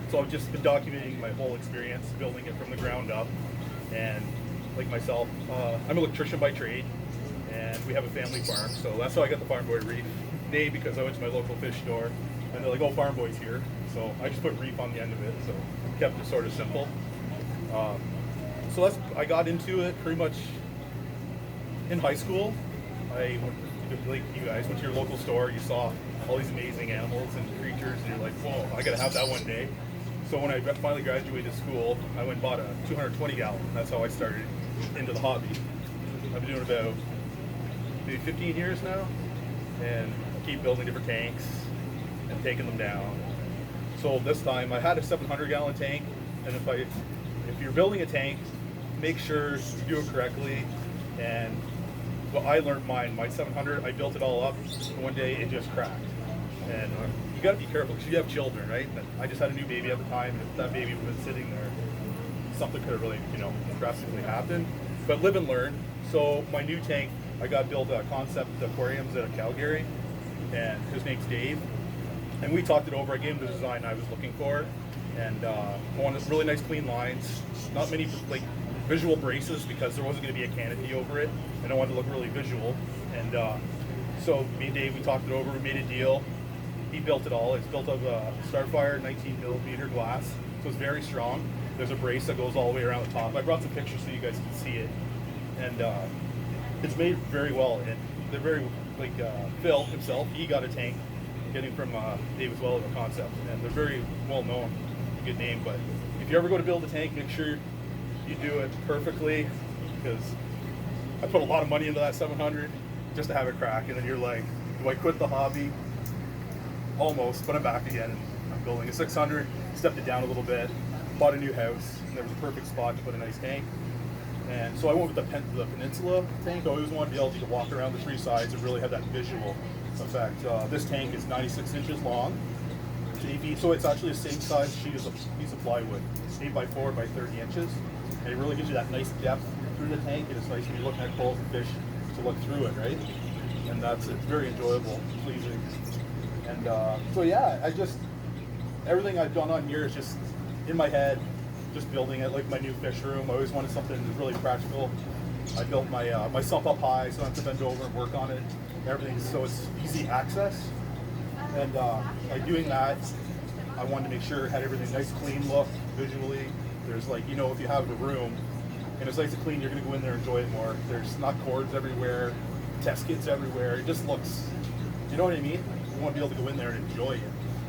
So I've just been documenting my whole experience, building it from the ground up. And like myself, I'm an electrician by trade, and we have a family farm. So that's how I got the Farm Boy Reef name, because I went to my local fish store, and they're like, "Oh, Farm Boy's here." So I just put Reef on the end of it, so kept it sort of simple. So I got into it pretty much in high school. I went, like you guys, went to your local store, you saw all these amazing animals and creatures, and you're like, "Whoa, I gotta have that one day." So when I finally graduated school, I went and bought a 220 gallon. That's how I started into the hobby. I've been doing it about maybe 15 years now, and I keep building different tanks and taking them down. So this time I had a 700 gallon tank, and if you're building a tank, make sure you do it correctly. And well, I learned my 700, I built it all up, and one day it just cracked. And you got to be careful because you have children, right? I just had a new baby at the time, and if that baby was sitting there, something could have really, drastically happened. But live and learn. So my new tank, I got built concept aquariums out of Calgary, and his name's Dave. And we talked it over. I gave him the design I was looking for, and I wanted really nice, clean lines. Not many visual braces because there wasn't going to be a canopy over it, and I wanted to look really visual. And so me and Dave, we talked it over. We made a deal. He built it all. It's built of Starfire 19 millimeter glass, so it's very strong. There's a brace that goes all the way around the top. I brought some pictures so you guys can see it, and it's made very well. And they're very Phil himself. He got a tank, getting from Dave as well as a concept, and they're very well known. Good name, but if you ever go to build a tank, make sure you do it perfectly, because I put a lot of money into that 700 just to have it crack, and then you're like, do I quit the hobby? Almost, but I'm back again, and I'm building a 600, stepped it down a little bit, bought a new house, and there was a perfect spot to put a nice tank. And so I went with the Peninsula tank. I always wanted to be able to walk around the three sides and really have that visual effect. This tank is 96 inches long, 8 feet, so it's actually the same size sheet as a piece of plywood, 8 by 4 by 30 inches. And it really gives you that nice depth through the tank, and it's nice when you're looking at corals and fish to look through it, right? And it's very enjoyable, pleasing. And so yeah, everything I've done on here is just in my head, just building it, like my new fish room. I always wanted something that's really practical. I built my sump up high, so I don't have to bend over and work on it. Everything, so it's easy access. And by doing that, I wanted to make sure it had everything nice, clean look visually. There's if you have a room and it's nice and clean, you're gonna go in there and enjoy it more. There's not cords everywhere, test kits everywhere. It just looks, you know what I mean? You want to be able to go in there and enjoy it.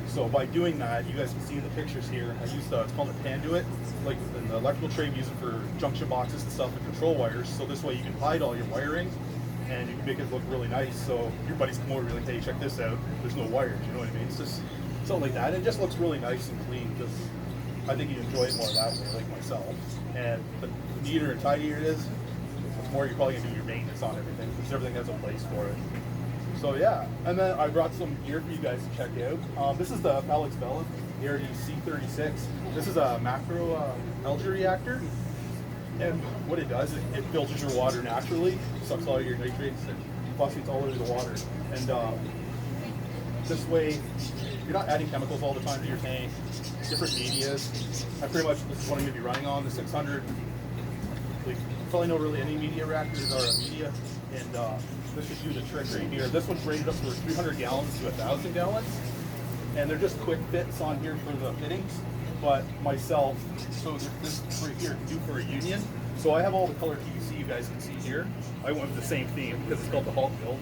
So by doing that, you guys can see in the pictures here, I used it's called a Panduit. Like in the electrical trade, we use it for junction boxes and stuff and control wires. So this way you can hide all your wiring, and you can make it look really nice. So your buddies come over and be like, "Hey, check this out. There's no wires." You know what I mean? It's just something like that. It just looks really nice and clean, because I think you enjoy it more that way, like myself. And the neater and tidier it is, the more you're probably gonna do your maintenance on everything, because everything has a place for it. So yeah, and then I brought some gear for you guys to check out. This is the Alex Bella ARD C36. This is a macro algae reactor, and what it does, it filters your water naturally, sucks all your nitrates and phosphates all over the water. And this way, you're not adding chemicals all the time to your tank. Different medias. This is what I'm going to be running on, the 600. You probably know really any media reactors are a media, and this should do the trick right here. This one's rated up for 300 gallons to 1,000 gallons, and they're just quick fits on here for the fittings. But myself, so this right here can do for a union. So I have all the color PVC you guys can see here. I went with the same theme because it's called the Hulk build,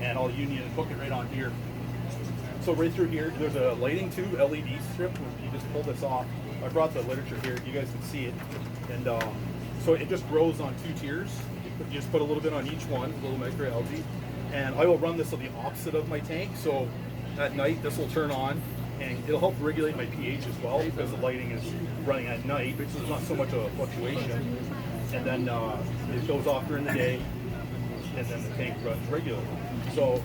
and I'll union and hook it right on here. So right through here, there's a lighting tube, LED strip. You just pull this off. I brought the literature here. You guys can see it. And so it just grows on 2 tiers. You just put a little bit on each one, a little microalgae. And I will run this on the opposite of my tank. So at night, this will turn on, and it'll help regulate my pH as well, because the lighting is running at night, so there's not so much of a fluctuation. And then it goes off during the day, and then the tank runs regularly. So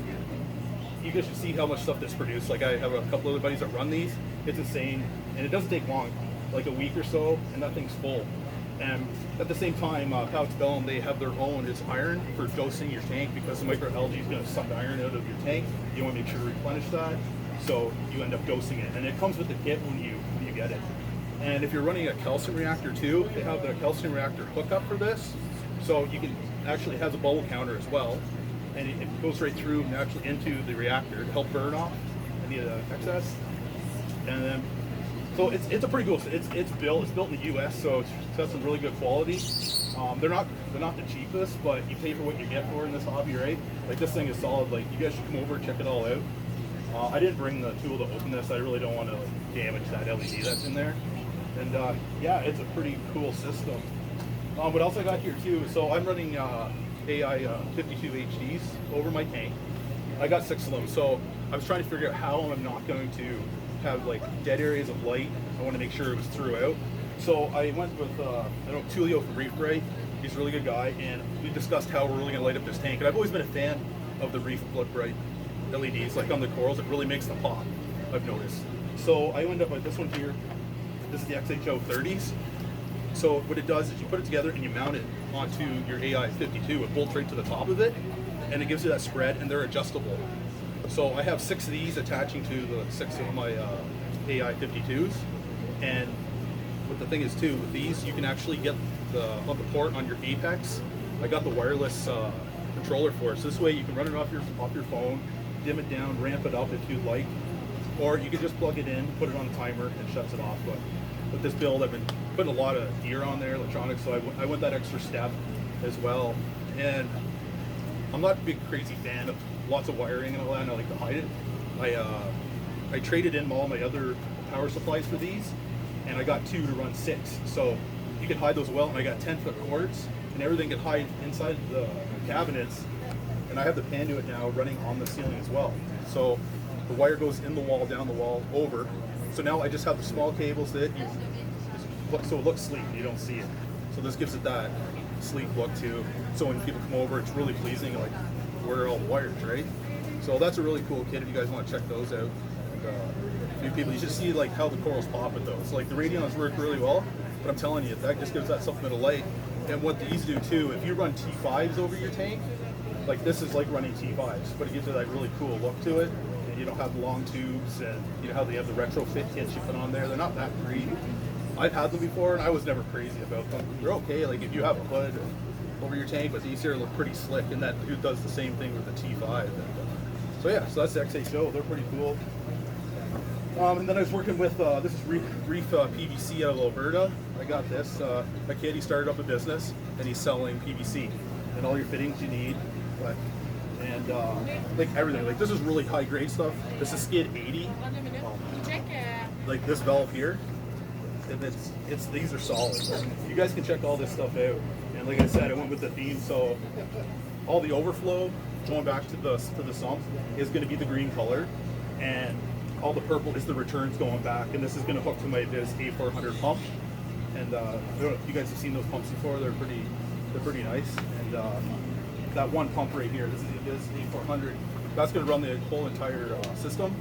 you guys should see how much stuff this produces. Like, I have a couple other buddies that run these. It's insane, and it doesn't take long, like a week or so, and that thing's full. And at the same time, Pouch Bellum, they have their own, it's iron for dosing your tank, because the microalgae is going to suck iron out of your tank. You want to make sure to replenish that. So you end up dosing it, and it comes with the kit when you get it. And if you're running a calcium reactor too, they have the calcium reactor hookup for this, so you can actually has a bubble counter as well, and it goes right through and actually into the reactor to help burn off any of the excess. And then, so it's a pretty cool. It's built in the U.S., so it has some really good quality. They're not the cheapest, but you pay for what you get for in this hobby, right? Like this thing is solid. Like you guys should come over and check it all out. I didn't bring the tool to open this. I really don't want to damage that LED that's in there. And yeah, it's a pretty cool system. What else I got here too? So I'm running AI 52 HDs over my tank. I got 6 of them, so I was trying to figure out how I'm not going to have like dead areas of light. I want to make sure it was throughout. So I went with Tulio from Reef Bright. He's a really good guy, and we discussed how we're really going to light up this tank. And I've always been a fan of the Reef Blood Bright LEDs, like on the corals. It really makes them pop, I've noticed. So I ended up with this one here. This is the XHO 30s. So what it does is you put it together and you mount it onto your AI 52. It bolts right to the top of it, and it gives you that spread, and they're adjustable. So I have 6 of these attaching to the 6 of my AI 52s. And what the thing is too, with these, you can actually get the port on your Apex. I got the wireless controller for it. So this way you can run it off your phone, dim it down, ramp it up if you'd like. Or you can just plug it in, put it on a timer, and it shuts it off. But with this build, I've been putting a lot of gear on there, electronics, so I went that extra step as well. And I'm not a big crazy fan of lots of wiring and all that, and I like to hide it. I traded in all my other power supplies for these, and I got 2 to run 6. So you can hide those well, and I got 10-foot cords, and everything can hide inside the cabinets. And I have the Panduit now running on the ceiling as well. So the wire goes in the wall, down the wall, over. So now I just have the small cables that you look, so it looks sleek, you don't see it. So this gives it that sleek look too. So when people come over, it's really pleasing, like where are all the wires, right? So that's a really cool kit if you guys want to check those out. And, a few people, you should see like how the corals pop with those. Like the Radions work really well, but I'm telling you, that just gives that supplemental light. And what these do too, if you run T5s over your tank, like this is like running T5s, but it gives it that really cool look to it. And you don't have long tubes, and you know how they have the retrofit kits you put on there. They're not that great. I've had them before, and I was never crazy about them. They're okay, like if you have a hood over your tank, but these here look pretty slick, and that dude does the same thing with the T5. And, so yeah, so that's the XHO. They're pretty cool. And then I was working with, this is Reef PVC out of Alberta. I got this. My kid, he started up a business, and he's selling PVC and all your fittings you need. And like everything, like this is really high grade stuff. This is skid 80. Like this valve here, and these are solid. You guys can check all this stuff out. And like I said, I went with the theme, so all the overflow going back to the sump is going to be the green color, and all the purple is the returns going back. And this is going to hook to my Viz A400 pump. And I don't know if you guys have seen those pumps before. They're pretty nice. And that one pump right here, this is the Viz A400. That's going to run the whole entire system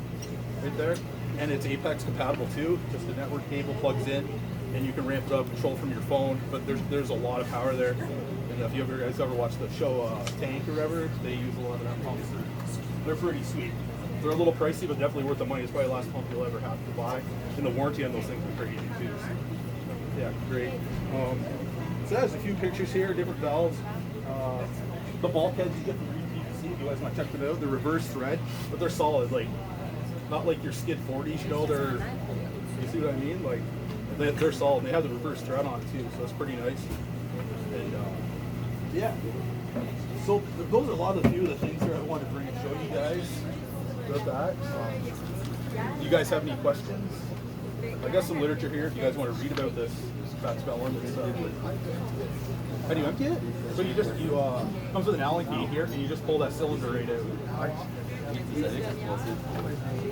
right there. And it's Apex compatible too. Just the network cable plugs in, and you can ramp it up, control from your phone. But there's a lot of power there. And if you guys ever watched the show Tank or whatever, they use a lot of that pumps. They're pretty sweet. They're a little pricey, but definitely worth the money. It's probably the last pump you'll ever have to buy. And the warranty on those things is pretty easy too. So, yeah, great. So there's a few pictures here, different valves. The bulkheads you get from Reef PVC, if you guys want to check them out, they're reverse thread, but they're solid. Like not like your skid 40s, you know. You see what I mean? Like they're solid. And they have the reverse thread on it too, so it's pretty nice. And yeah. So those are a lot of the few of the things here I wanted to bring and show you guys about that. You guys have any questions? I got some literature here if you guys want to read about this fat spellworm and stuff. How do you empty it? So you comes with an Allen key here, and you just pull that cylinder right out.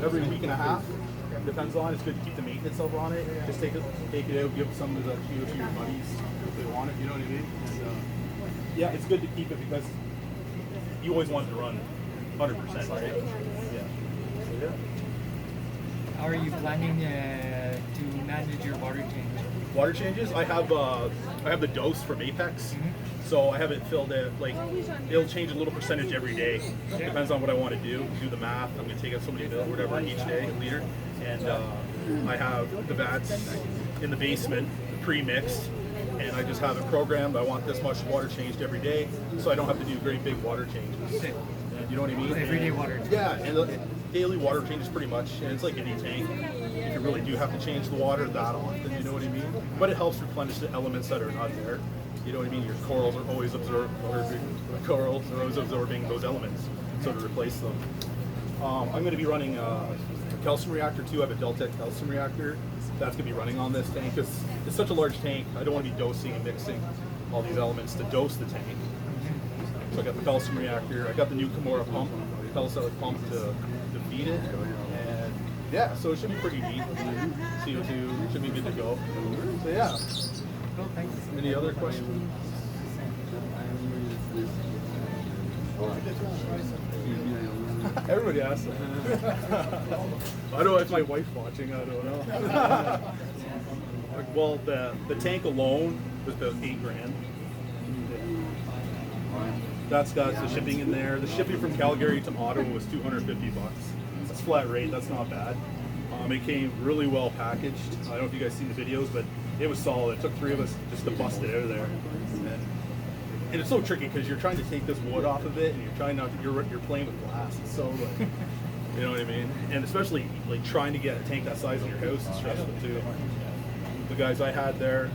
Every week and a half, depends on. It's good to keep the maintenance up on it. Just take it out, give some of that to your buddies if they want it. You know what I mean? And, yeah, it's good to keep it because you always want it to run 100%, right? Yeah. So, yeah. How are you planning to manage your water change? Water changes? I have the dose from Apex. Mm-hmm. So I have it filled in, like, it'll change a little percentage every day. Depends on what I want to do the math. I'm going to take out so many mil, whatever, each day, a liter. And I have the vats in the basement, pre-mixed, and I just have it programmed. I want this much water changed every day, so I don't have to do great big water changes. You know what I mean? Everyday water change. Yeah, and daily water changes pretty much, and it's like any tank. If you really do have to change the water that often, you know what I mean? But it helps replenish the elements that are not there. You know what I mean? Your corals are always absorbing those elements, so to replace them. I'm going to be running a calcium reactor too. I have a Deltec calcium reactor that's going to be running on this tank because it's such a large tank. I don't want to be dosing and mixing all these elements to dose the tank. So I got the calcium reactor. I got the new Kimura pump, telecelic pump to feed it, and yeah, so it should be pretty neat. CO2 should be good to go. So yeah. Any other questions? Everybody asks that. I don't know if my wife's watching. I don't know. Well, the tank alone was about $8,000. That's got the shipping in there. The shipping from Calgary to Ottawa was $250. That's flat rate. That's not bad. It came really well packaged. I don't know if you guys seen the videos, but it was solid. It took 3 of us just to bust it out of there. And it's so tricky because you're trying to take this wood off of it, and you're trying not to. You're playing with glass. It's so like, you know what I mean. And especially like trying to get a tank that size in your house is stressful too. The guys I had there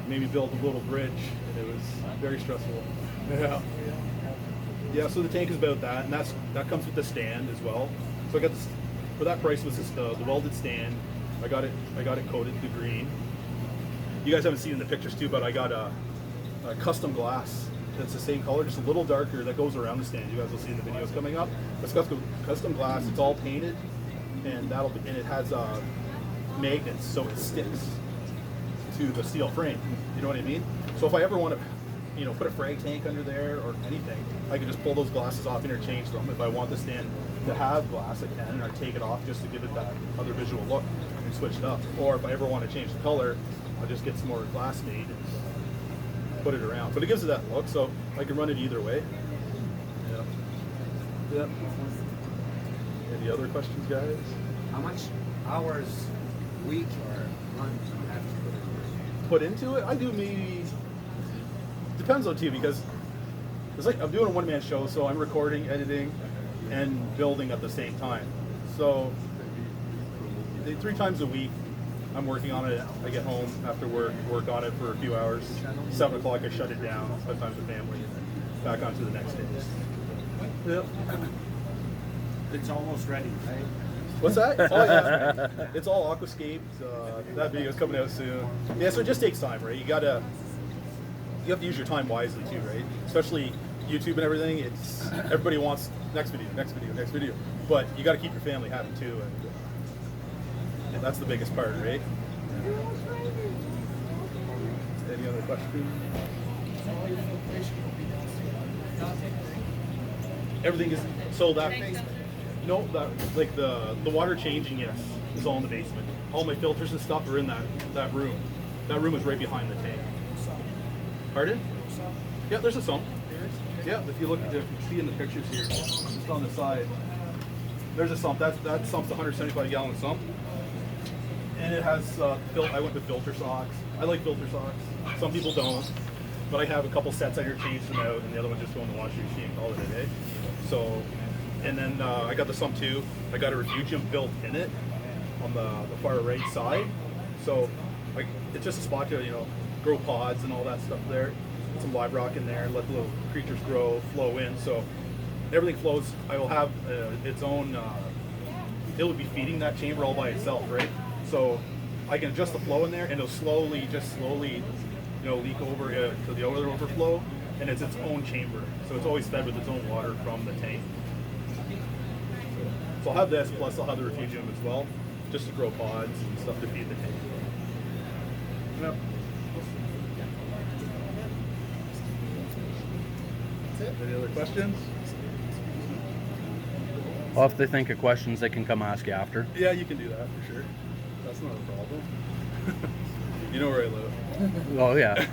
made me build a little bridge, and it was very stressful. Yeah. Yeah. So the tank is about that, and that comes with the stand as well. So I got this for that price was this, the welded stand. I got it coated to green. You guys haven't seen in the pictures too, but I got a custom glass that's the same color, just a little darker, that goes around the stand. You guys will see in the videos coming up. It's custom glass. It's all painted, and it has magnets, so it sticks to the steel frame. You know what I mean? So if I ever want to, put a frag tank under there or anything, I can just pull those glasses off, interchange them. If I want the stand to have glass, I can, and I take it off just to give it that other visual look and switch it up. Or if I ever want to change the color, I'll just get some more glass made and put it around. But it gives it that look, so I can run it either way. Yeah. Any other questions, guys? How much hours, week, or month do you have to put into it? I do maybe. Depends on too, because it's like I'm doing a one-man show, so I'm recording, editing, and building at the same time. So 3 times a week, I'm working on it. I get home after work on it for a few hours. 7 o'clock, I shut it down. Spend time with the family, and back on to the next day. Yep. It's almost ready, right? What's that? Oh yeah, it's all aquascaped. That video's coming out soon. Yeah, so it just takes time, right? You have to use your time wisely too, right? Especially YouTube and everything. It's everybody wants next video, but you got to keep your family happy too, and that's the biggest part, right? Any other questions? Everything is sold out. No, like the water changing, yes, is all in the basement. All my filters and stuff are in that room. That room is right behind the tank. Pardon? Yeah, there's a sump. Yeah, if you see in the pictures here, just on the side, there's a sump. That sump's a 175-gallon sump, and it has. I went with filter socks. I like filter socks. Some people don't, but I have a couple sets. I interchanged them out, and the other one just go in the washing machine and call it a day. So, and then I got the sump too. I got a refugium built in it on the far right side. So, it's just a spot to grow pods and all that stuff there. Put some live rock in there and let the little creatures flow in. So everything flows. I will have its own. It will be feeding that chamber all by itself, right? So I can adjust the flow in there, and it'll slowly, leak over to the other overflow, and it's its own chamber. So it's always fed with its own water from the tank. So I'll have this, plus I'll have the refugium as well, just to grow pods and stuff to feed the tank. Yep. Any other questions? Well, if they think of questions, they can come ask you after. Yeah, you can do that for sure. That's not a problem. You know where I live. Oh, yeah.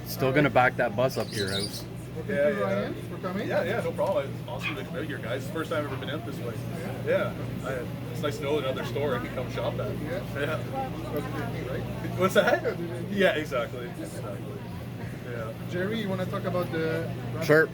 Still gonna back that bus up to your house. Well, thank Yeah, you, yeah. Ryan, for coming. Yeah, no problem. It's awesome to come out here, guys. It's the first time I've ever been out this way. Yeah, it's nice to know another store I can come shop at. Yeah. Yeah. That's the thing, right? What's that? Yeah, exactly. Yeah. Jerry, you want to talk about the... Sure.